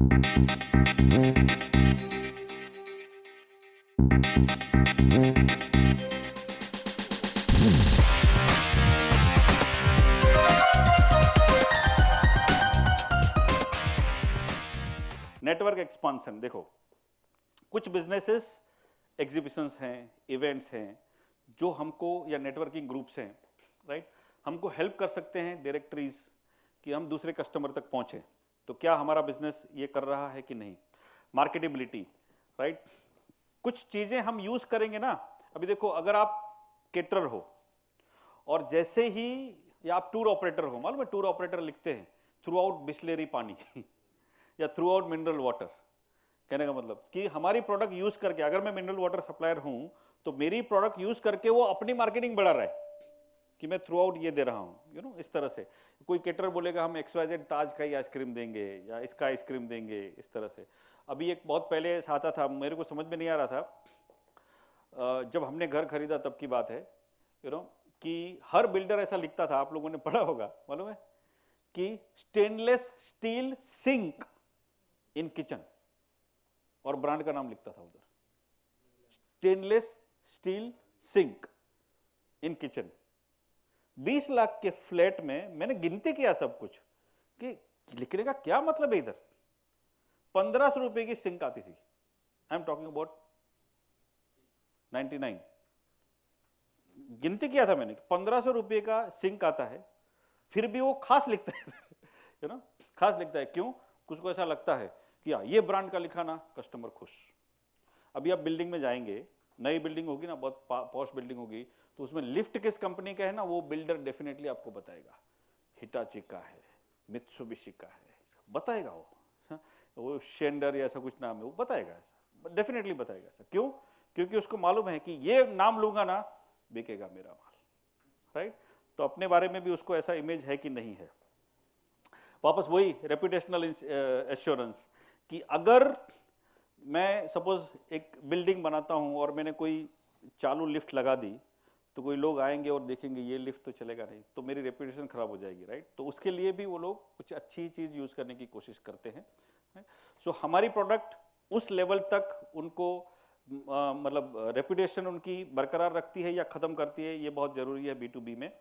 Network expansion, देखो कुछ businesses exhibitions हैं, इवेंट्स हैं जो हमको, या नेटवर्किंग ग्रुप्स हैं, राइट, हमको हेल्प कर सकते हैं डायरेक्टरीज कि हम दूसरे कस्टमर तक पहुंचे। तो क्या हमारा बिजनेस ये कर रहा है कि नहीं। मार्केटेबिलिटी, राइट, कुछ चीजें हम यूज करेंगे ना। अभी देखो, अगर आप केटरर हो और जैसे ही, या आप टूर ऑपरेटर हो, मालूम है टूर ऑपरेटर लिखते हैं थ्रू आउट बिस्लेरी पानी या थ्रू आउट मिनरल वाटर। कहने का मतलब कि हमारी प्रोडक्ट यूज करके, अगर मैं मिनरल वाटर सप्लायर हूं तो मेरी प्रोडक्ट यूज करके वो अपनी मार्केटिंग बढ़ा रहा है कि मैं थ्रू आउट ये दे रहा हूं, यू नो, इस तरह से। कोई केटर बोलेगा हम XYZ ताज का ही आइसक्रीम देंगे या इसका आइसक्रीम देंगे, इस तरह से। अभी एक बहुत पहले आता था, मेरे को समझ में नहीं आ रहा था, जब हमने घर खरीदा तब की बात है, यू नो, कि हर बिल्डर ऐसा लिखता था, आप लोगों ने पढ़ा होगा, मालूम है, कि stainless steel sink in kitchen, और ब्रांड का नाम लिखता था उधर, stainless steel sink in kitchen. 20 lakh के फ्लैट में मैंने गिनती किया सब कुछ कि लिखने का क्या मतलब है। इधर 1500 रुपए की सिंक आती थी। I am talking about 99। गिनती किया था मैंने, 1500 रुपए का सिंक आता है, फिर भी वो खास लिखता है, यू नो, खास लिखता है। क्यों? कुछ को ऐसा लगता है कि ये ब्रांड का लिखा ना, कस्टमर खुश। अभी आप बिल्डिंग में जाएंगे, नई बिल्डिंग होगी ना, बहुत पॉश बिल्डिंग होगी, तो उसमें लिफ्ट किस कंपनी का है ना, वो बिल्डर डेफिनेटली आपको बताएगा, हिटाची का है, मित्सुबिशी का है, बताएगा वो शेंडर या ऐसा कुछ नाम है, वो बताएगा, ऐसा डेफिनेटली बताएगा ऐसा। क्यों? क्योंकि उसको मालूम है कि ये नाम लूंगा ना, बिकेगा मेरा माल, राइट। तो अपने बारे में भी उसको ऐसा इमेज है कि नहीं है। वापस वही रेपुटेशनल एश्योरेंस, कि अगर मैं सपोज एक बिल्डिंग बनाता हूं और मैंने कोई चालू लिफ्ट लगा दी, तो कोई लोग आएंगे और देखेंगे ये लिफ्ट तो चलेगा नहीं, तो मेरी रेपुटेशन खराब हो जाएगी, राइट। तो उसके लिए भी वो लोग कुछ अच्छी चीज यूज करने की कोशिश करते हैं। सो हमारी प्रोडक्ट उस लेवल तक उनको मतलब रेपुटेशन उनकी बरकरार रखती है या खत्म करती है, ये बहुत जरूरी है B2B में।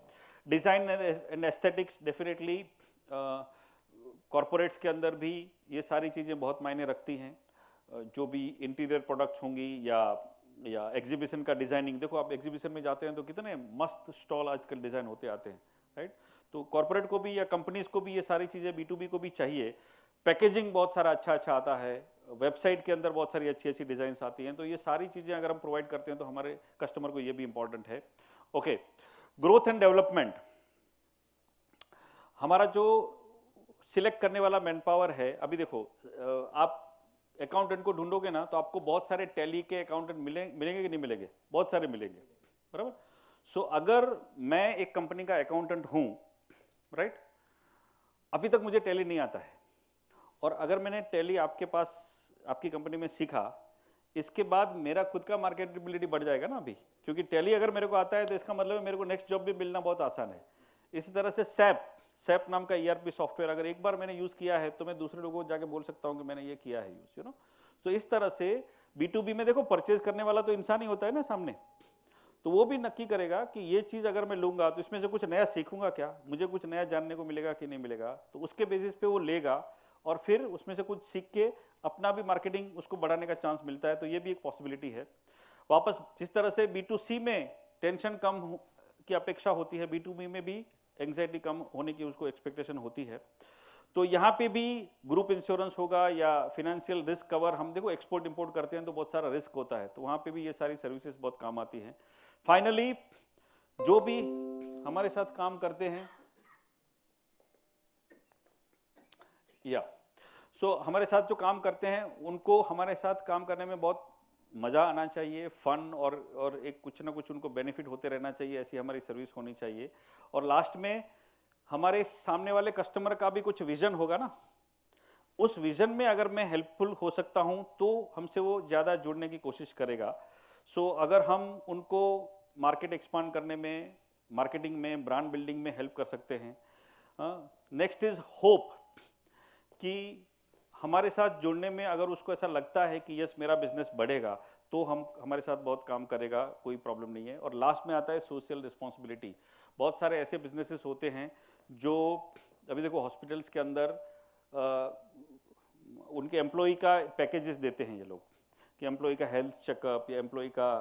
Design and aesthetics, definitely corporates के अंदर भी ये सारी चीजें बहुत मायने रखती हैं। जो भी इंटीरियर प्रोडक्ट्स होंगी या एग्जीबिशन का डिजाइनिंग, देखो आप एग्जीबिशन में जाते हैं तो कितने मस्त स्टॉल आजकल डिजाइन होते आते हैं, राइट। तो कॉर्पोरेट को भी या कंपनीज को भी ये सारी चीजें B2B को भी चाहिए। पैकेजिंग बहुत सारा अच्छा अच्छा आता है, वेबसाइट के अंदर बहुत सारी अच्छी अच्छी डिजाइन आती हैं, तो ये सारी चीजें अगर हम प्रोवाइड करते हैं तो हमारे कस्टमर को ये भी इंपॉर्टेंट है। ओके, ग्रोथ एंड डेवलपमेंट, हमारा जो सिलेक्ट करने वाला मैन पावर है। अभी देखो, आप अकाउंटेंट को ढूंढोगे ना, तो आपको बहुत सारे टैली के अकाउंटेंट मिलेंगे कि नहीं मिलेंगे? बहुत सारे मिलेंगे, बराबर। सो अगर मैं एक कंपनी का अकाउंटेंट हूं, राइट, अभी तक मुझे टैली नहीं आता है, और अगर मैंने टैली आपके पास आपकी कंपनी में सीखा, इसके बाद मेरा खुद का मार्केटेबिलिटी बढ़ जाएगा ना अभी, क्योंकि टैली अगर मेरे को आता है तो इसका मतलब है मेरे को नेक्स्ट जॉब भी मिलना बहुत आसान है। इसी तरह से सैप नाम का ERP सॉफ्टवेयर अगर एक बार मैंने यूज किया है तो मैं दूसरे लोगों को जाके बोल सकता हूं कि मैंने ये किया है यूज, यू नो। तो इस तरह से B2B में देखो, परचेज करने वाला तो इंसान ही होता है ना सामने, तो वो भी नक्की करेगा कि ये चीज अगर मैं लूंगा तो इसमें से कुछ नया सीखूंगा क्या, मुझे कुछ नया जानने को मिलेगा कि नहीं मिलेगा, तो उसके बेसिस पे वो लेगा और फिर उसमें से कुछ सीख के अपना भी मार्केटिंग उसको बढ़ाने का चांस मिलता है। तो ये भी एक पॉसिबिलिटी है। वापस जिस तरह से B2C में टेंशन कम की अपेक्षा होती है, B2B में भी एंग्जाइटी कम होने की उसको एक्सपेक्टेशन होती है। तो यहाँ पे भी ग्रुप इंश्योरेंस होगा या फिनेंशियल रिस्क कवर। हम देखो एक्सपोर्ट इंपोर्ट करते हैं तो बहुत सारा रिस्क होता है, तो वहाँ पे भी ये सारी सर्विसेज बहुत काम आती हैं। फाइनली जो भी हमारे साथ काम करते हैं हमारे साथ जो काम करते हैं उनको हमारे साथ काम करने में बहुत मज़ा आना चाहिए, फन और एक कुछ ना कुछ उनको बेनिफिट होते रहना चाहिए, ऐसी हमारी सर्विस होनी चाहिए। और लास्ट में हमारे सामने वाले कस्टमर का भी कुछ विजन होगा ना, उस विजन में अगर मैं हेल्पफुल हो सकता हूं तो हमसे वो ज़्यादा जुड़ने की कोशिश करेगा। सो अगर हम उनको मार्केट एक्सपांड करने में, मार्केटिंग में, ब्रांड बिल्डिंग में हेल्प कर सकते हैं। नेक्स्ट इज होप, कि हमारे साथ जुड़ने में अगर उसको ऐसा लगता है कि यस मेरा बिजनेस बढ़ेगा, तो हम हमारे साथ बहुत काम करेगा, कोई प्रॉब्लम नहीं है। और लास्ट में आता है सोशल रिस्पॉन्सिबिलिटी। बहुत सारे ऐसे बिजनेसेस होते हैं जो, अभी देखो हॉस्पिटल्स के अंदर उनके एम्प्लॉय का पैकेजेस देते हैं ये लोग, कि एम्प्लॉय का हेल्थ चेकअप या एम्प्लॉय का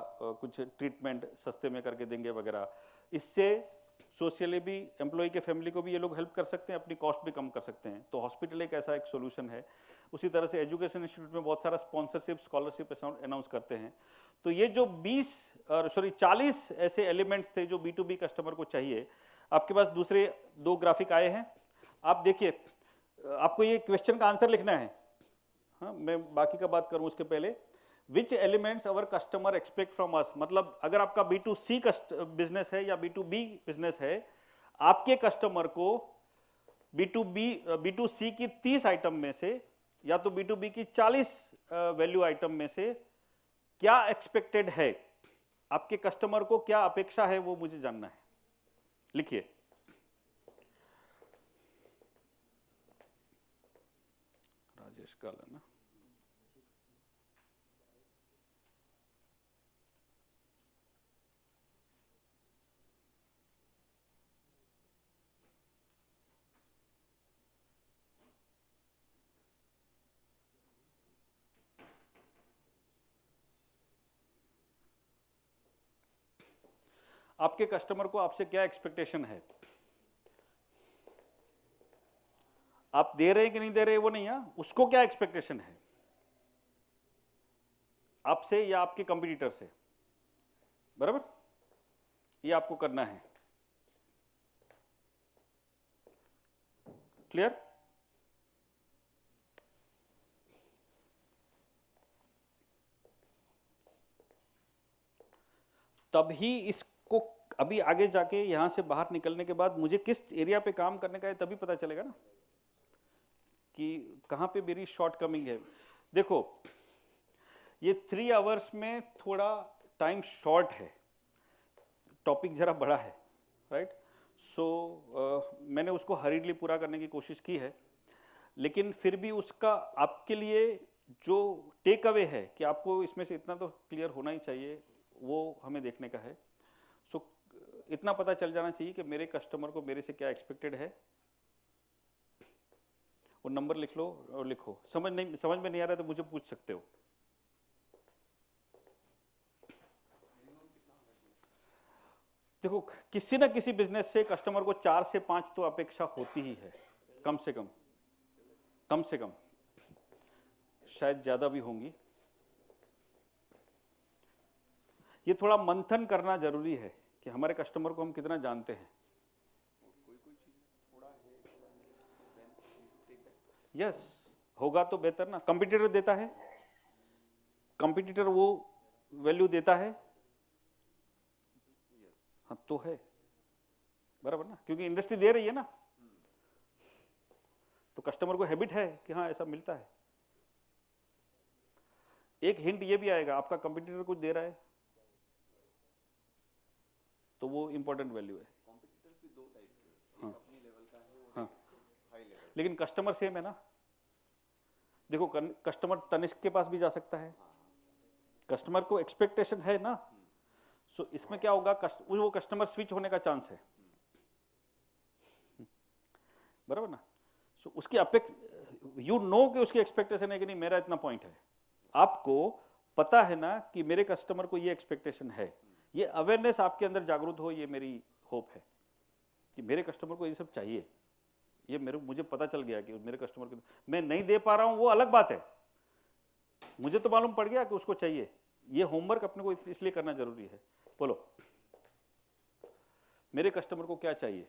कुछ ट्रीटमेंट सस्ते में करके देंगे वगैरह। इससे सोशली भी एम्प्लॉय के फैमिली को भी ये लोग हेल्प कर सकते हैं, अपनी कॉस्ट भी कम कर सकते हैं। तो हॉस्पिटल एक ऐसा एक सोल्यूशन है। उसी तरह से एजुकेशन इंस्टीट्यूट में बहुत सारा स्पॉन्सरशिप स्कॉलरशिप अनाउंस करते हैं। तो ये जो 40 ऐसे एलिमेंट्स थे जो B2B कस्टमर को चाहिए। आपके पास दूसरे 2 ग्राफिक आए हैं, आप देखिए। आपको ये क्वेश्चन का आंसर लिखना है। हाँ, मैं बाकी का बात करूं उसके पहले। विच elements our customer expect from us, मतलब अगर आपका B2C बिजनेस है या B2B बिजनेस है, आपके कस्टमर को B2C की 30 आइटम में से या तो B2B की 40 वैल्यू आइटम में से क्या एक्सपेक्टेड है, आपके कस्टमर को क्या अपेक्षा है, वो मुझे जानना है। लिखिए। राजेश काला ना, आपके कस्टमर को आपसे क्या एक्सपेक्टेशन है, आप दे रहे हैं कि नहीं दे रहे वो नहीं है, उसको क्या एक्सपेक्टेशन है आपसे या आपके कंपटीटर से, बराबर? ये आपको करना है। क्लियर? तभी इसको अभी आगे जाके यहां से बाहर निकलने के बाद मुझे किस एरिया पे काम करने का है तभी पता चलेगा ना कि कहां पे मेरी शॉर्ट कमिंग है। देखो ये 3 आवर्स में थोड़ा टाइम शॉर्ट है, टॉपिक जरा बड़ा है, राइट? सो मैंने उसको हरीडली पूरा करने की कोशिश की है, लेकिन फिर भी उसका आपके लिए जो टेक अवे है कि आपको इसमें से इतना तो क्लियर होना ही चाहिए, वो हमें देखने का है। सो इतना पता चल जाना चाहिए कि मेरे कस्टमर को मेरे से क्या एक्सपेक्टेड है। वो नंबर लिख लो और लिखो। समझ में नहीं आ रहा तो मुझे पूछ सकते हो। देखो किसी ना किसी बिजनेस से कस्टमर को 4 से 5 तो अपेक्षा होती ही है, कम से कम, शायद ज्यादा भी होंगी। ये थोड़ा मंथन करना जरूरी है कि हमारे कस्टमर को हम कितना जानते हैं। यस होगा तो बेहतर ना। कंपटीटर देता है, कंपटीटर वो वैल्यू देता है, हाँ तो है, बराबर ना, क्योंकि इंडस्ट्री दे रही है ना, तो कस्टमर को हैबिट है कि हाँ ऐसा मिलता है। एक हिंट ये भी आएगा, आपका कंपटीटर कुछ दे रहा है तो वो इंपॉर्टेंट वैल्यू है। कॉम्पिटिटर्स भी 2 टाइप के, हाँ, एक अपनी लेवल का है और हाँ, हाई लेवल। लेकिन कस्टमर सेम है ना। देखो कस्टमर तनिष्क के पास भी जा सकता है, कस्टमर को एक्सपेक्टेशन है ना। सो इसमें क्या होगा, वो कस्टमर स्विच होने का चांस है, बराबर ना। सो उसकी यू नो कि उसकी एक्सपेक्टेशन है कि नहीं, मेरा इतना पॉइंट है, आपको पता है ना कि मेरे कस्टमर को ये एक्सपेक्टेशन है। ये अवेयरनेस आपके अंदर जागरूक हो, ये मेरी होप है कि मेरे कस्टमर को ये सब चाहिए। ये मुझे पता चल गया कि मेरे कस्टमर को मैं नहीं दे पा रहा हूं, वो अलग बात है, मुझे तो मालूम पड़ गया कि उसको चाहिए। ये होमवर्क अपने को इसलिए करना जरूरी है। बोलो मेरे कस्टमर को क्या चाहिए,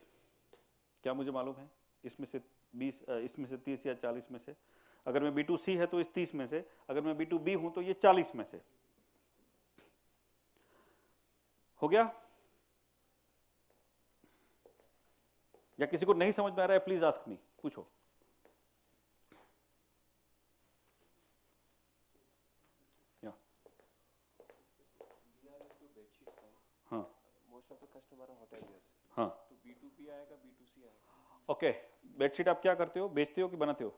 क्या मुझे मालूम है? इसमें से 20, इसमें से 30 या 40 में से, अगर मैं B2C है तो इस 30 में से, अगर मैं B2B हूं तो ये 40 में से। हो गया? या किसी को नहीं समझ में आ रहा है, प्लीज आस्क मी, पूछो। हाँ, most of the customer are hoteliers, हाँ, तो B2B आएगा B2C आएगा। ओके। बेडशीट आप क्या करते हो, बेचते हो कि बनाते हो?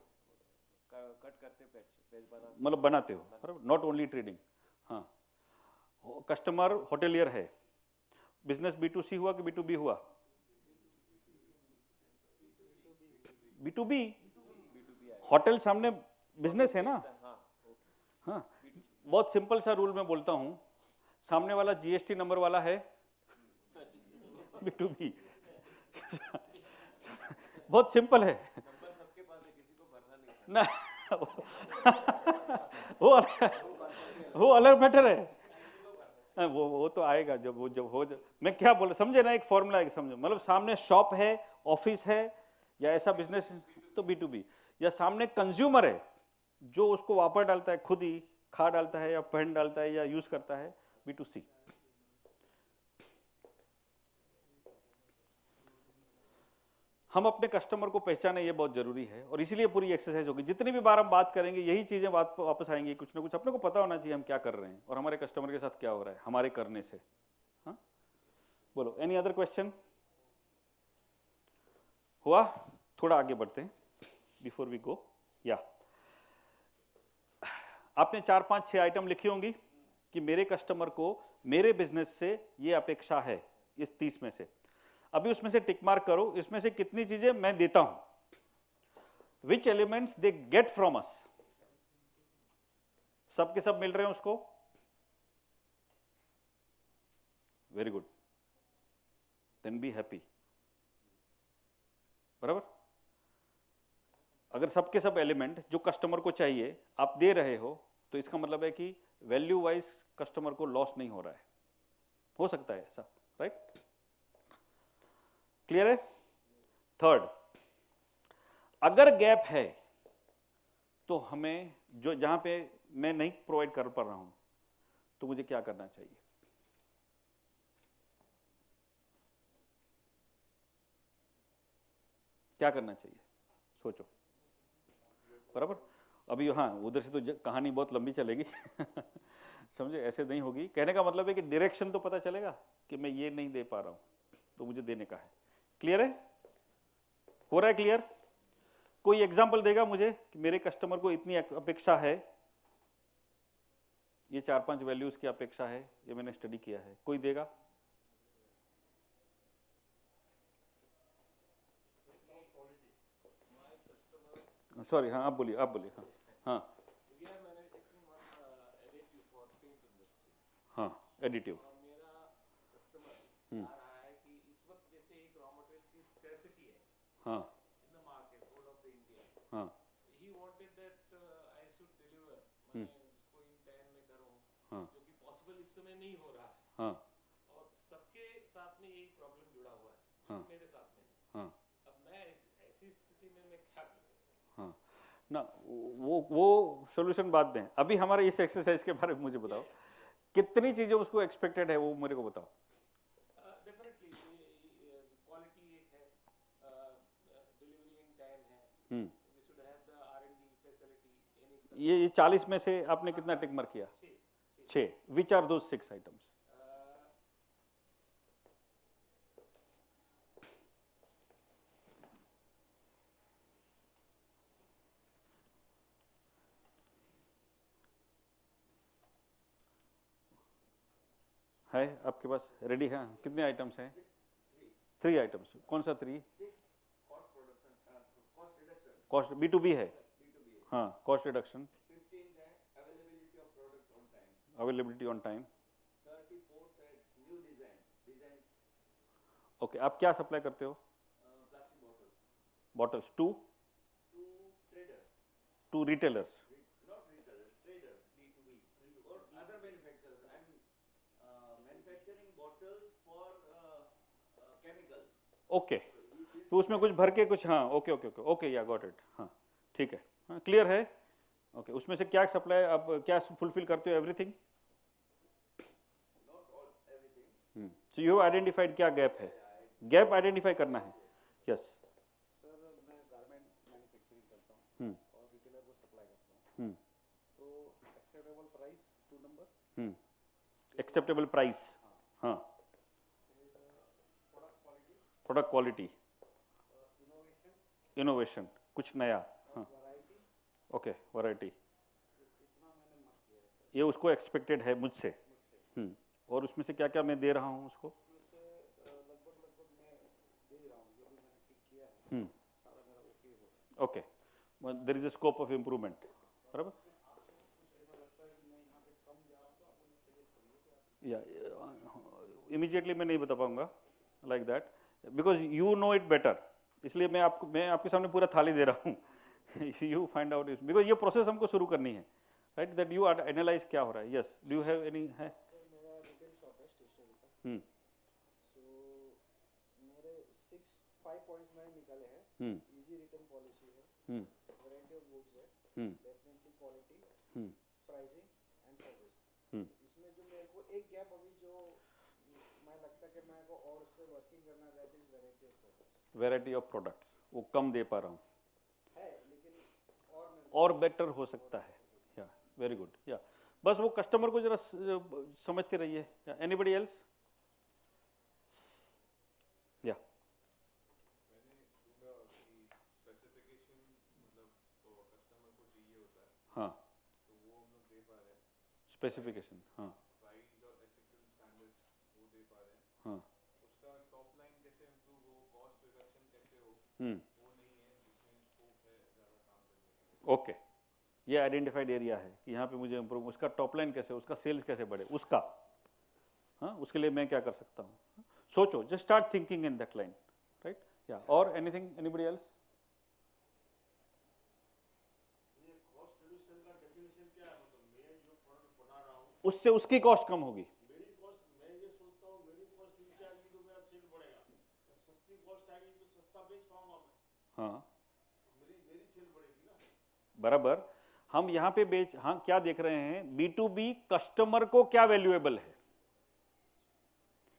कट करते पेज बना मतलब बनाते हो, बराबर, नॉट ओनली ट्रेडिंग। हाँ, कस्टमर होटेलियर है, बिजनेस B2C हुआ कि B2B हुआ? B2B, होटल सामने बिजनेस है ना। हाँ हाँ, बहुत सिंपल सा रूल मैं बोलता हूँ, सामने वाला GST नंबर वाला है B2B। बहुत सिंपल है नंबर सबके पास है, किसी को भरना नहीं है। ना। वो अलग मैटर है। हाँ, वो तो आएगा जब हो मैं क्या बोल, समझे ना, एक फॉर्मूला है, समझो, मतलब सामने शॉप है, ऑफिस है, या ऐसा बिजनेस तो B2B, या सामने कंज्यूमर है जो उसको वापस डालता है, खुद ही खा डालता है या पहन डालता है या यूज करता है, B2C। हम अपने कस्टमर को पहचाने, ये बहुत जरूरी है, और इसीलिए पूरी एक्सरसाइज होगी। जितनी भी बार हम बात करेंगे यही चीजें बात वापस आएंगी, कुछ ना कुछ अपने को पता होना चाहिए हम क्या कर रहे हैं और हमारे कस्टमर के साथ क्या हो रहा है हमारे करने से। हाँ, बोलो, एनी अदर क्वेश्चन? हुआ? थोड़ा आगे बढ़ते हैं बिफोर वी गो। या आपने 4, 5, 6 आइटम लिखी होंगी कि मेरे कस्टमर को मेरे बिजनेस से ये अपेक्षा है, इस 30 में से। अभी उसमें से टिक मार्क करो, इसमें से कितनी चीजें मैं देता हूं, which elements they get from us. सब के सब मिल रहे हैं उसको? Very good, then be happy, बराबर। अगर सबके सब एलिमेंट जो कस्टमर को चाहिए आप दे रहे हो, तो इसका मतलब है कि वैल्यू वाइज कस्टमर को लॉस नहीं हो रहा है। हो सकता है ऐसा, राइट? क्लियर है? थर्ड, अगर गैप है तो हमें जो जहां पे मैं नहीं प्रोवाइड कर पा रहा हूं, तो मुझे क्या करना चाहिए? क्या करना चाहिए? सोचो, बराबर। अभी हाँ, उधर से तो कहानी बहुत लंबी चलेगी समझे, ऐसे नहीं होगी। कहने का मतलब है कि डायरेक्शन तो पता चलेगा कि मैं ये नहीं दे पा रहा हूं तो मुझे देने का है। क्लियर है? हो रहा है क्लियर? कोई एग्जांपल देगा मुझे कि मेरे कस्टमर को इतनी अपेक्षा है, ये 4, 5 वैल्यूज की अपेक्षा है, ये मैंने स्टडी किया है, कोई देगा? सॉरी, हाँ आप बोलिए, आप बोलिए। हाँ हाँ We are manufacturing one additive for paint industry. हाँ, एडिटिव। और मेरा कस्टमर चाह रहा है कि इस वक्त जैसे एक रॉ मटेरियल की स्कैर्सिटी है हाँ in the market whole of the India. हाँ He wanted that I should deliver. मैं उसको in time में करूँ, हाँ जो कि possible इस समय नहीं हो रहा है। हाँ और सबके साथ में एक प्रॉब्लम जुड़ा हुआ है, हाँ। मेरे साथ में। हाँ अब मैं ऐसी स्थिति में मैं क्या कर सकता हूँ? हाँ ना, वो सॉल्यूशन बाद में। अभी हमारे इस एक्सरसाइज के बारे में मुझे बताओ, कितनी चीजें उसको एक्सपेक्टेड है वो मेरे को बताओ। डेफिनेटली क्वालिटी एक है, डिलीवरी इन टाइम है, we should have the R&D facility. ये 40 में से आपने कितना टिक मार्क किया? 6। Which are those 6 items? है आपके पास रेडी है? कितने आइटम्स हैं? 3 आइटम्स। कौन सा 3? कॉस्ट B2B है। हाँ, कॉस्ट रिडक्शन, 15th है availability of product on time, availability on time. 34th है न्यू डिजाइन्स, ओके, आप क्या सप्लाई करते हो? Plastic bottles bottles to to traders, to retailers. not retailers, traders, B2B or other manufacturers. I'm manufacturing bottles for chemicals. Okay, तो उसमें कुछ भर के कुछ, हाँ ओके ओके ओके ओके, या गॉट इट। हाँ ठीक है, हाँ क्लियर है। ओके, उसमें से क्या सप्लाई आप क्या फुलफिल करते हो? Everything? Not all everything. So you have identified क्या गैप है, गैप आइडेंटिफाई करना है। यस। सर मैं गारमेंट मैन्युफैक्चरिंग करता हूँ और रिटेलर को सप्लाई करता हूँ, तो acceptable price 2 number, acceptable price, हाँ, product quality, product quality, innovation, innovation, कुछ नया, हाँ, वैरायटी ओके वैरायटी, इतना मैंने मार्क किया है सर। ये उसको एक्सपेक्टेड है मुझसे। और उसमें से क्या क्या मैं दे रहा हूँ उसको? उसमें से लगभग लगभग मैं दे रहा हूँ, जो भी मैंने पिक किया है सारा मेरा ओके हो रहा है। Okay, there is a scope of improvement, बराबर। आपको कुछ ऐसा लगता है कि मैं यहाँ पे कम जा रहा हूँ तो आप मुझे सजेस्ट करिए कि आप या इमीडिएटली मैं नहीं बता पाऊंगा like that, because you know it better, इसलिए मैं आपके सामने पूरा थाली दे रहा हूँ। You find out it, because ये प्रोसेस हमको शुरू करनी है, right, that you are analyse क्या हो रहा है। Yes, do you have any है? सर मेरा रिटेल शॉप है स्टेशनरी का, सो मेरे 5 पॉइंट्स मैंने निकाले हैं। इजी रिटर्न पॉलिसी है, वैरायटी ऑफ गुड्स है, definitely quality, pricing and service. इसमें जो मेरे को एक गैप अभी जो मैं लगता है कि मेरे को और उस पर वर्किंग करना, that is variety of products variety of products वो कम दे पा रहा हूँ, है, लेकिन और मेरे को और बेटर हो सकता है। या वेरी गुड, या बस वो कस्टमर को जरा समझते रहिए। या एनीबडी एल्स? या स्पेसिफिकेशन मतलब कस्टमर को चाहिए होता है हाँ, तो वो हम लोग दे पा रहे हैं, स्पेसिफिकेशन, हाँ प्राइस और एथिकल स्टैंडर्ड्स वो दे पा रहे हैं, हाँ, उसका टॉप लाइन कैसे इम्प्रूव हो, कॉस्ट रिडक्शन कैसे हो, हम्म, वो नहीं है जिसमें स्कोप है ज़्यादा काम करने के लिए। ओके, ये आइडेंटिफाइड एरिया है कि यहाँ पे मुझे इम्प्रूव, उसका टॉप लाइन कैसे, उसका सेल्स कैसे बढ़े, उसका हाँ, उसके लिए मैं क्या कर सकता हूँ। सोचो, just start thinking in that line, right. या और एनीथिंग, एनीबडी एल्स? ये कॉस्ट रिड्यूशन का डेफिनेशन क्या है? मतलब मैं जो प्रोडक्ट बना रहा हूँ, उससे उसकी कॉस्ट कम होगी। मेरी कॉस्ट, मैं ये सोचता हूँ मेरी कॉस्ट नीचे आएगी तो मेरा सेल बढ़ेगा, तो सस्ती कॉस्ट आएगी तो सस्ता बेच पाऊंगा मैं, हाँ मेरी मेरी सेल बढ़ेगी ना। बराबर। हम यहाँ पे हाँ क्या देख रहे हैं, B2B कस्टमर को क्या वैल्यूएबल है,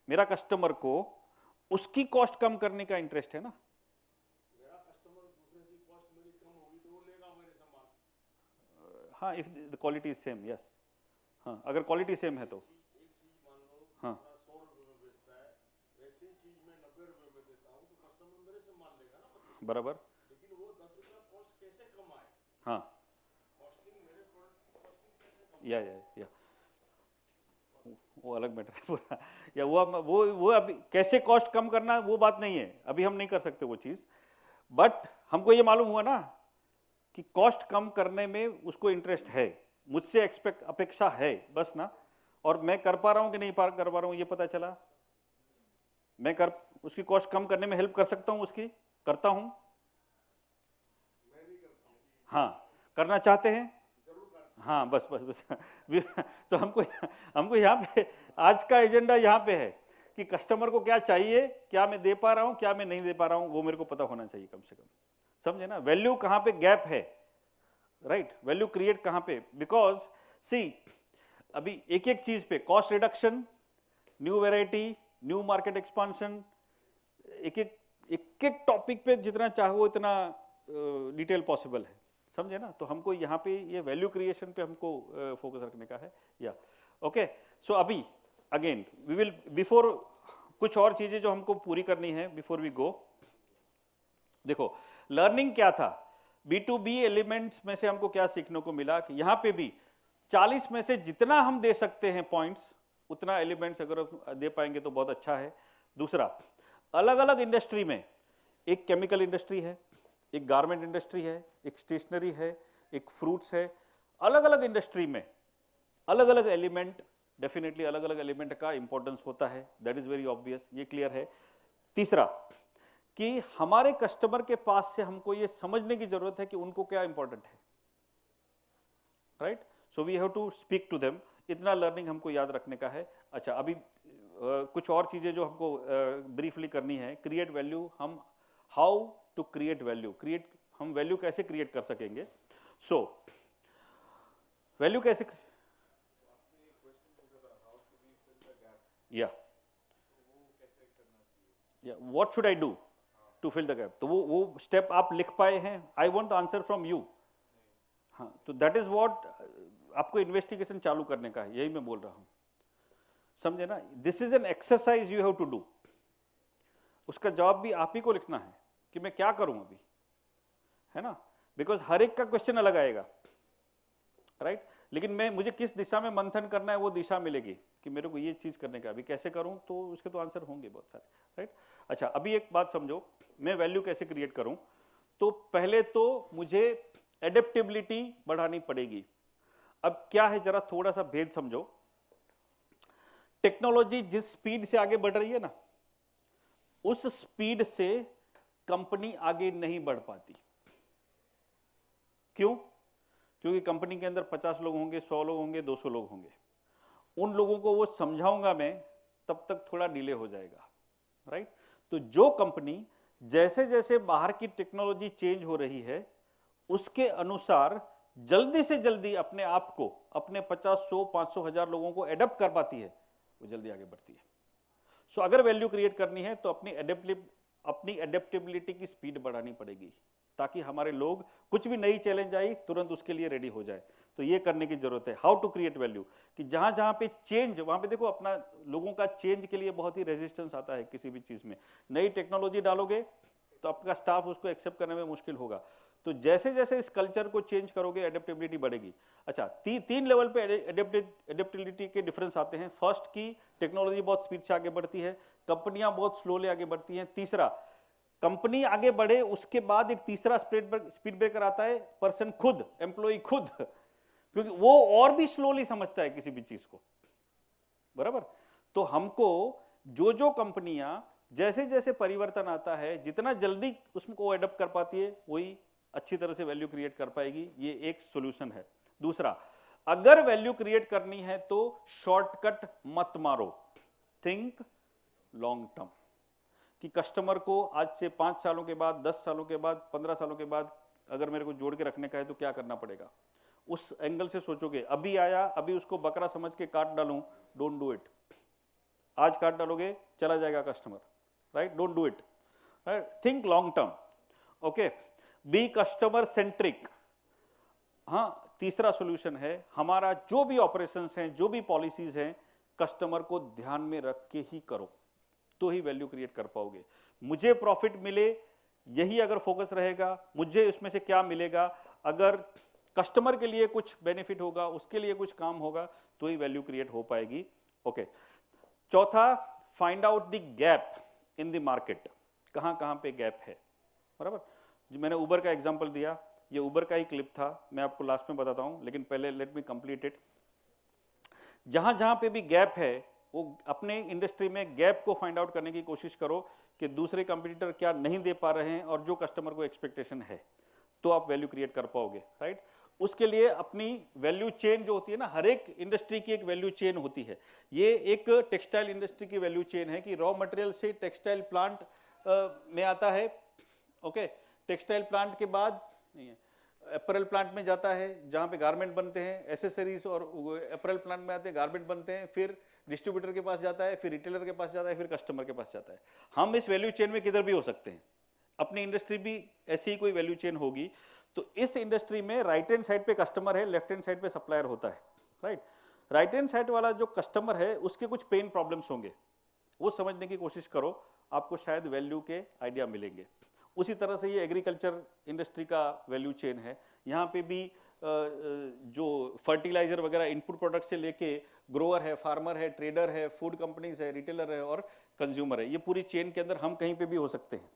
मेरा कस्टमर को उसकी कॉस्ट कम करने का इंटरेस्ट है ना। मेरा कस्टमर दूसरे से कॉस्ट मेरी कम होगी तो वो लेगा मेरे सामान। हाँ, if the quality is same, yes. हाँ, अगर क्वालिटी सेम है तो एक चीज मान लो हाँ। दूसरा 100 रुपए में बेचता है, वैसी चीज मैं 90 रुपए में देता हूँ तो कस्टमर मेरे से माल लेगा ना, मतलब। बराबर। लेकिन वो 10 रुपया कॉस्ट कैसे कम आए, हाँ, कॉस्टिंग मेरे प्रोडक्ट की कॉस्टिंग कैसे कम या वो अलग मैटर है पूरा। या वो अभी कैसे कॉस्ट कम करना वो बात नहीं है, अभी हम नहीं कर सकते वो चीज़, बट हमको ये मालूम हुआ ना कि कॉस्ट कम करने में उसको इंटरेस्ट है, मुझसे अपेक्षा है बस ना। और मैं कर पा रहा हूँ कि नहीं कर पा रहा हूँ ये पता चला। मैं उसकी कॉस्ट कम करने में हेल्प कर सकता हूँ, उसकी करता हूँ। मैं नहीं करता हूँ, हाँ, करना चाहते हैं? जरूर करता हाँ, बस बस बस तो हमको यहाँ पे आज का एजेंडा यहाँ पे है कि कस्टमर को क्या चाहिए, क्या मैं दे पा रहा हूँ, क्या मैं नहीं दे पा रहा हूँ, वो मेरे को पता होना चाहिए कम से कम। समझे ना, वैल्यू कहाँ पे गैप है, राइट, वैल्यू क्रिएट कहाँ पे। बिकॉज सी अभी एक एक चीज पे cost reduction, new variety, new market expansion, एक एक टॉपिक पे जितना चाहो इतना डिटेल पॉसिबल है, समझे ना। तो हमको यहाँ पे ये वैल्यू क्रिएशन पे हमको फोकस रखने का है। या ओके, सो अभी अगेन वी विल बिफोर कुछ और चीजें जो हमको पूरी करनी है बिफोर वी गो। देखो लर्निंग क्या था, B2B एलिमेंट्स में से हमको क्या सीखने को मिला कि यहाँ पे भी 40 में से जितना हम दे सकते हैं पॉइंट्स, उतना एलिमेंट्स अगर दे पाएंगे तो बहुत अच्छा है। दूसरा, अलग अलग इंडस्ट्री में, एक केमिकल इंडस्ट्री है, एक गारमेंट इंडस्ट्री है, एक स्टेशनरी है, एक फ्रूट्स है, अलग अलग इंडस्ट्री में अलग अलग एलिमेंट, डेफिनेटली अलग अलग एलिमेंट का इंपॉर्टेंस होता है, दैट इज वेरी ऑब्वियस, ये क्लियर है। तीसरा कि हमारे कस्टमर के पास से हमको ये समझने की जरूरत है कि उनको क्या इंपॉर्टेंट है, right, so we have to speak to them. इतना लर्निंग हमको याद रखने का है। अच्छा, अभी कुछ और चीजें जो हमको ब्रीफली करनी है। क्रिएट वैल्यू, हम हाउ टू क्रिएट वैल्यू, हम वैल्यू कैसे क्रिएट कर सकेंगे। सो वैल्यू कैसे, या what should I do to fill the gap, तो वो स्टेप आप लिख पाए हैं? I want the answer from you. हाँ, तो दैट इज व्हाट आपको इन्वेस्टिगेशन चालू करने का है, यही मैं बोल रहा हूं, समझे ना। This is an exercise you have to do. उसका जवाब भी आप ही को लिखना है कि मैं क्या करूं अभी, है ना। बिकॉज हर एक का क्वेश्चन अलग आएगा, राइट लेकिन मुझे किस दिशा में मंथन करना है वो दिशा मिलेगी कि मेरे को ये चीज करने का, अभी कैसे करूं, तो उसके तो आंसर होंगे बहुत सारे, राइट। अच्छा, अभी एक बात समझो, मैं वैल्यू कैसे क्रिएट करूं, तो पहले तो मुझे एडेप्टेबिलिटी बढ़ानी पड़ेगी। अब क्या है, जरा थोड़ा सा भेद समझो। टेक्नोलॉजी जिस स्पीड से आगे बढ़ रही है ना, उस स्पीड से कंपनी आगे नहीं बढ़ पाती। क्यों? क्योंकि कंपनी के अंदर 50 लोग होंगे, 100 लोग होंगे, 200 लोग होंगे। उन लोगों को वो समझाऊंगा मैं, तब तक थोड़ा डिले हो जाएगा, राइट। तो जो कंपनी जैसे जैसे बाहर की टेक्नोलॉजी चेंज हो रही है, उसके अनुसार जल्दी से जल्दी अपने आप को, अपने 50, 100, 500, 1000 लोगों को एडप्ट कर पाती है, वो जल्दी आगे बढ़ती है। सो अगर वैल्यू क्रिएट करनी है तो अपनी एडेप्टेबिलिटी की स्पीड बढ़ानी पड़ेगी, ताकि हमारे लोग कुछ भी नई चैलेंज आई तुरंत उसके लिए रेडी हो जाए। तो ये करने की जरूरत है। हाउ टू क्रिएट वैल्यू, कि जहां जहां पे चेंज, वहां पे देखो अपना लोगों का चेंज के लिए बहुत ही रेजिस्टेंस आता है। किसी भी चीज में नई टेक्नोलॉजी डालोगे तो आपका स्टाफ उसको एक्सेप्ट करने में मुश्किल होगा। तो जैसे जैसे इस कल्चर को चेंज करोगे, एडेप्टेबिलिटी बढ़ेगी। अच्छा, तीन लेवल पे एडेप्टेबिलिटी के डिफरेंस आते हैं। फर्स्ट की टेक्नोलॉजी बहुत स्पीड से आगे बढ़ती है, कंपनियां बहुत स्लोली आगे बढ़ती हैं। तीसरा, कंपनी आगे बढ़े उसके बाद एक तीसरा स्पीड ब्रेकर आता है, पर्सन खुद, एम्प्लॉय खुद, क्योंकि वो और भी स्लोली समझता है किसी भी चीज को, बराबर। तो हमको जो कंपनियां जैसे जैसे परिवर्तन आता है, जितना जल्दी उसको एडप्ट कर पाती है, वही अच्छी तरह से वैल्यू क्रिएट कर पाएगी। ये एक सॉल्यूशन है। दूसरा, अगर वैल्यू क्रिएट करनी है तो शॉर्टकट मत मारो, थिंक लॉन्ग टर्म। कि कस्टमर को आज से 5 सालों के बाद, 10 सालों के बाद, 15 सालों के बाद अगर मेरे को जोड़ के रखने का है तो क्या करना पड़ेगा, उस एंगल से सोचोगे। अभी आया, अभी उसको बकरा समझ के काट डालूं, डोंट डू इट। आज काट डालोगे चला जाएगा customer, right, don't do it, right. Think long term, okay. Be customer centric. हाँ, तीसरा सॉल्यूशन है, हमारा जो भी ऑपरेशंस हैं, जो भी पॉलिसीज हैं, कस्टमर को ध्यान में रख के ही करो, तो ही वैल्यू क्रिएट कर पाओगे। मुझे प्रॉफिट मिले, यही अगर फोकस रहेगा, मुझे इसमें से क्या मिलेगा, अगर कस्टमर के लिए कुछ बेनिफिट होगा, उसके लिए कुछ काम होगा, तो ही वैल्यू क्रिएट हो पाएगी, ओके। चौथा, find out the gap in the market. कहां कहां पे गैप है, बराबर। जो मैंने उबर का एग्जांपल दिया, ये उबर का ही क्लिप था, मैं आपको लास्ट में बताता हूं, लेकिन पहले लेट मी कंप्लीट इट। जहां जहां पे भी गैप है, वो अपने इंडस्ट्री में गैप को फाइंड आउट करने की कोशिश करो कि दूसरे कंपटीटर क्या नहीं दे पा रहे हैं और जो कस्टमर को एक्सपेक्टेशन है, तो आप वैल्यू क्रिएट कर पाओगे, राइट। उसके लिए अपनी वैल्यू चेन जो होती है ना, हर एक इंडस्ट्री की एक वैल्यू चेन होती है। ये एक टेक्सटाइल इंडस्ट्री की वैल्यू चेन है कि रॉ मटेरियल से टेक्सटाइल प्लांट में आता है, ओके। टेक्सटाइल प्लांट के बाद अपरेल प्लांट में जाता है, जहां पे गारमेंट बनते हैं, एसेसरीज और अपरेल प्लांट में आते हैं, गारमेंट बनते हैं, फिर डिस्ट्रीब्यूटर के पास जाता है, फिर रिटेलर के पास जाता है, फिर कस्टमर के पास जाता है। हम इस वैल्यू चेन में किधर भी हो सकते हैं, अपनी इंडस्ट्री भी ऐसी ही कोई वैल्यू चेन होगी। तो इस इंडस्ट्री में राइट हैंड साइड पे कस्टमर है, लेफ्ट हैंड साइड पे सप्लायर होता है, राइट। राइट हैंड साइड वाला जो कस्टमर है, उसके कुछ पेन प्रॉब्लम्स होंगे, वो समझने की कोशिश करो, आपको शायद वैल्यू के आइडिया मिलेंगे। उसी तरह से ये एग्रीकल्चर इंडस्ट्री का वैल्यू चेन है। यहाँ पे भी जो फर्टिलाइजर वगैरह इनपुट प्रोडक्ट से लेके ग्रोअर है, फार्मर है, ट्रेडर है, फूड कंपनीज है, रिटेलर है और कंज्यूमर है, ये पूरी चेन के अंदर हम कहीं पे भी हो सकते हैं।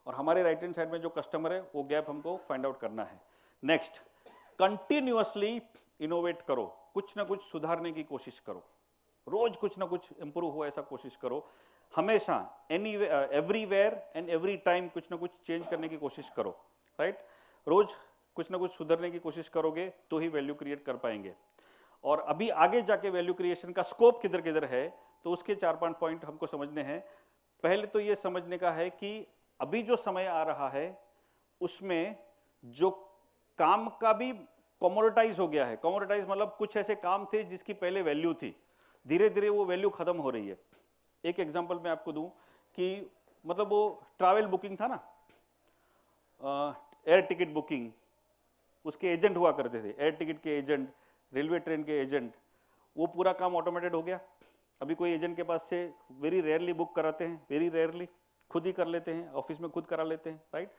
और हमारे राइट हैंड साइड में जो कस्टमर है, वो गैप हमको फाइंड आउट करना है। नेक्स्ट, कंटिन्यूअसली इनोवेट करो, कुछ ना कुछ सुधारने की कोशिश करो, रोज कुछ ना कुछ इंप्रूव हो ऐसा कोशिश करो। हमेशा एवरीवेयर एंड एवरी टाइम कुछ ना कुछ चेंज करने की कोशिश करो, राइट। रोज कुछ ना कुछ सुधरने की कोशिश करोगे तो ही वैल्यू क्रिएट कर पाएंगे। और अभी आगे जाके वैल्यू क्रिएशन का स्कोप किधर किधर है, तो उसके 4-5 पॉइंट हमको समझने हैं। पहले तो ये समझने का है कि अभी जो समय आ रहा है, उसमें जो काम का भी कमोडिटाइज हो गया है। कमोडिटाइज मतलब कुछ ऐसे काम थे जिसकी पहले वैल्यू थी, धीरे धीरे वो वैल्यू खत्म हो रही है। एक एग्जांपल मैं आपको दूं कि मतलब वो ट्रैवल बुकिंग था ना, एयर टिकट बुकिंग, उसके एजेंट हुआ करते थे, एयर टिकट के एजेंट, रेलवे ट्रेन के एजेंट, वो पूरा काम ऑटोमेटेड हो गया। अभी कोई एजेंट के पास से वेरी रेयरली बुक कराते हैं, वेरी रेयरली खुद ही कर लेते हैं, ऑफिस में खुद करा लेते हैं, राइट।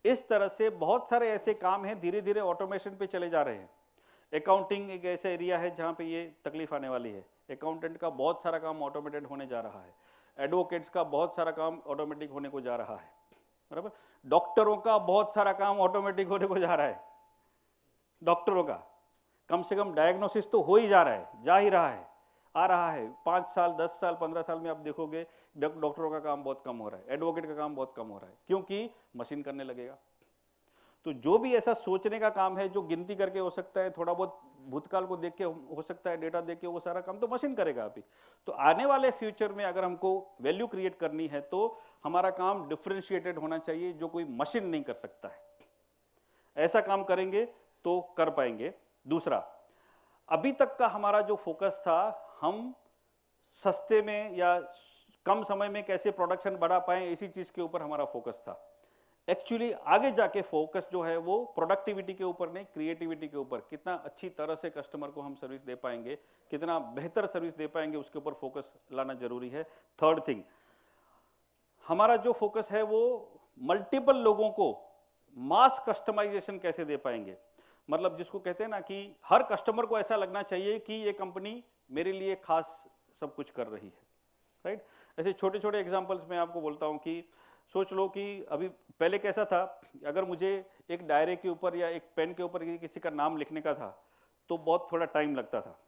इस तरह से बहुत सारे ऐसे काम हैं धीरे धीरे ऑटोमेशन पे चले जा रहे हैं। अकाउंटिंग एक ऐसा एरिया है जहाँ पे ये तकलीफ आने वाली है। अकाउंटेंट का बहुत सारा काम ऑटोमेटेड होने जा रहा है, एडवोकेट्स का बहुत सारा काम ऑटोमेटिक होने को जा रहा है, बराबर। डॉक्टरों का बहुत सारा काम ऑटोमेटिक होने को जा रहा है। डॉक्टरों का कम से कम डायग्नोसिस तो हो ही जा रहा है, जा ही रहा है, आ रहा है। 5 साल 10 साल 15 साल में आप देखोगे डॉक्टरों का काम बहुत कम हो रहा है, एडवोकेट का काम बहुत कम हो रहा है, क्योंकि मशीन करने लगेगा। तो जो भी ऐसा सोचने का काम है, जो गिनती करके हो सकता है, थोड़ा बहुत भूतकाल को देख के हो सकता है, डेटा देख के, वो सारा काम तो मशीन करेगा अभी। तो आने वाले फ्यूचर में अगर हमको वैल्यू क्रिएट करनी है तो हमारा काम डिफरेंशिएटेड होना चाहिए, जो कोई मशीन नहीं कर सकता है। ऐसा काम करेंगे तो कर पाएंगे। दूसरा, अभी तक का हमारा जो फोकस था, हम सस्ते में या कम समय में कैसे प्रोडक्शन बढ़ा पाएं, इसी चीज के ऊपर हमारा फोकस था। एक्चुअली आगे जाके फोकस जो है वो प्रोडक्टिविटी के ऊपर नहीं, क्रिएटिविटी के ऊपर, कितना अच्छी तरह से कस्टमर को हम सर्विस दे पाएंगे, कितना बेहतर सर्विस दे पाएंगे, उसके ऊपर फोकस लाना जरूरी है। थर्ड थिंग, हमारा जो फोकस है वो मल्टीपल लोगों को मास कस्टमाइजेशन कैसे दे पाएंगे। मतलब जिसको कहते हैं ना कि हर कस्टमर को ऐसा लगना चाहिए कि ये कंपनी मेरे लिए खास सब कुछ कर रही है, राइट। ऐसे छोटे छोटे एग्जांपल्स मैं आपको बोलता हूँ कि सोच लो कि अभी पहले कैसा था, अगर मुझे एक डायरे के ऊपर या एक पेन के ऊपर किसी का नाम लिखने का था तो बहुत थोड़ा टाइम लगता था।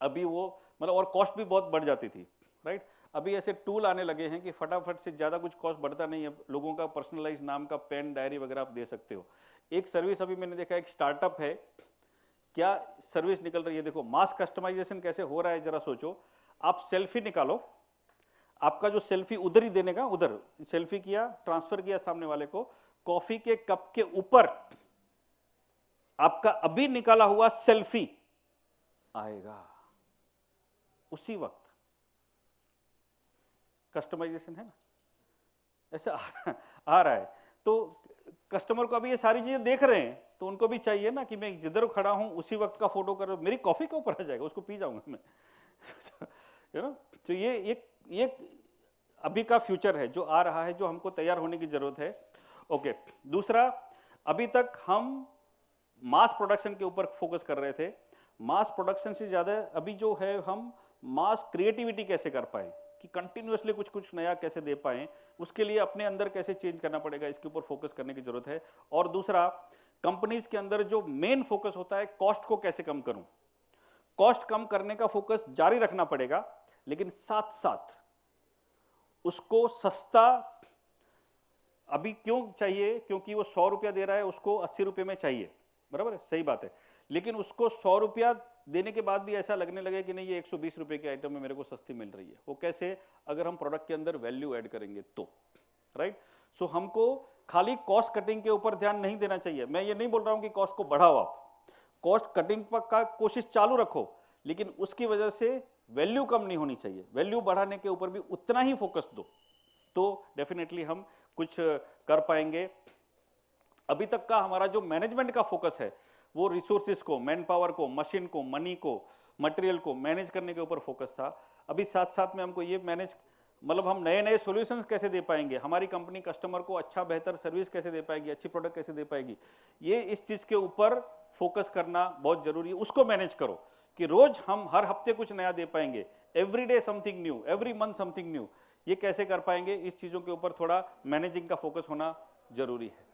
अभी वो मतलब और कॉस्ट भी बहुत बढ़ जाती थी, राइट। अभी ऐसे टूल आने लगे हैं कि फटाफट से ज़्यादा कुछ कॉस्ट बढ़ता नहीं है, लोगों का पर्सनलाइज नाम का पेन डायरी वगैरह आप दे सकते हो। एक सर्विस अभी मैंने देखा, एक स्टार्टअप है, क्या सर्विस निकल रही है, देखो मास कस्टमाइजेशन कैसे हो रहा है। जरा सोचो, आप सेल्फी निकालो, आपका जो सेल्फी उधर ही देने का, उधर सेल्फी किया, ट्रांसफर किया सामने वाले को, कॉफी के कप के ऊपर आपका अभी निकाला हुआ सेल्फी आएगा उसी वक्त। कस्टमाइजेशन है ना, ऐसा आ रहा है। तो कस्टमर को अभी ये सारी चीजें देख रहे हैं तो उनको भी चाहिए ना कि मैं जिधर खड़ा हूं उसी वक्त का फोटो करो, मेरी कॉफी के ऊपर आ जाएगा, उसको पी जाऊंगा मैं। यू नो, तो ये अभी का फ्यूचर है जो आ रहा है, जो हमको तैयार होने की जरूरत है। ओके, दूसरा, अभी तक हम मास प्रोडक्शन के ऊपर फोकस कर रहे थे। मास प्रोडक्शन से ज्यादा अभी जो है हम मास क्रिएटिविटी कैसे कर पाए, कि कंटिन्यूअसली कुछ कुछ नया कैसे दे पाएं, उसके लिए अपने अंदर कैसे चेंज करना पड़ेगा, इसके ऊपर फोकस करने की जरूरत है। और दूसरा, कंपनीज के अंदर जो मेन फोकस होता है, कॉस्ट को कैसे कम करूं। कॉस्ट कम करने का फोकस जारी रखना पड़ेगा, लेकिन साथ साथ उसको सस्ता अभी क्यों चाहिए, क्योंकि वो 100 रुपया दे रहा है, उसको 80 रुपये में चाहिए, बराबर है, सही बात है। लेकिन उसको 100 रुपया देने के बाद भी ऐसा लगने लगे कि नहीं ये 120 रुपये की आइटम में मेरे को सस्ती मिल रही है। वो कैसे, अगर हम प्रोडक्ट के अंदर वैल्यू ऐड करेंगे तो, राइट। सो हमको खाली कॉस्ट कटिंग के ऊपर ध्यान नहीं देना चाहिए। मैं ये नहीं बोल रहा हूं कि कॉस्ट को बढ़ाओ, आप कॉस्ट कटिंग का कोशिश चालू रखो, लेकिन उसकी वजह से वैल्यू कम नहीं होनी चाहिए। वैल्यू बढ़ाने के ऊपर भी उतना ही फोकस दो, तो डेफिनेटली हम कुछ कर पाएंगे। अभी तक का हमारा जो मैनेजमेंट का फोकस है वो रिसोर्सेज को, मैन पावर को, मशीन को, मनी को, मटेरियल को मैनेज करने के ऊपर फोकस था। अभी साथ साथ में हमको ये मैनेज, मतलब हम नए नए सॉल्यूशंस कैसे दे पाएंगे, हमारी कंपनी कस्टमर को अच्छा बेहतर सर्विस कैसे दे पाएगी, अच्छी प्रोडक्ट कैसे दे पाएगी, ये इस चीज के ऊपर फोकस करना बहुत जरूरी है। उसको मैनेज करो कि रोज हम हर हफ्ते कुछ नया दे पाएंगे, every day something new, every month something new, ये कैसे कर पाएंगे, इस चीजों के ऊपर थोड़ा मैनेजिंग का फोकस होना जरूरी है।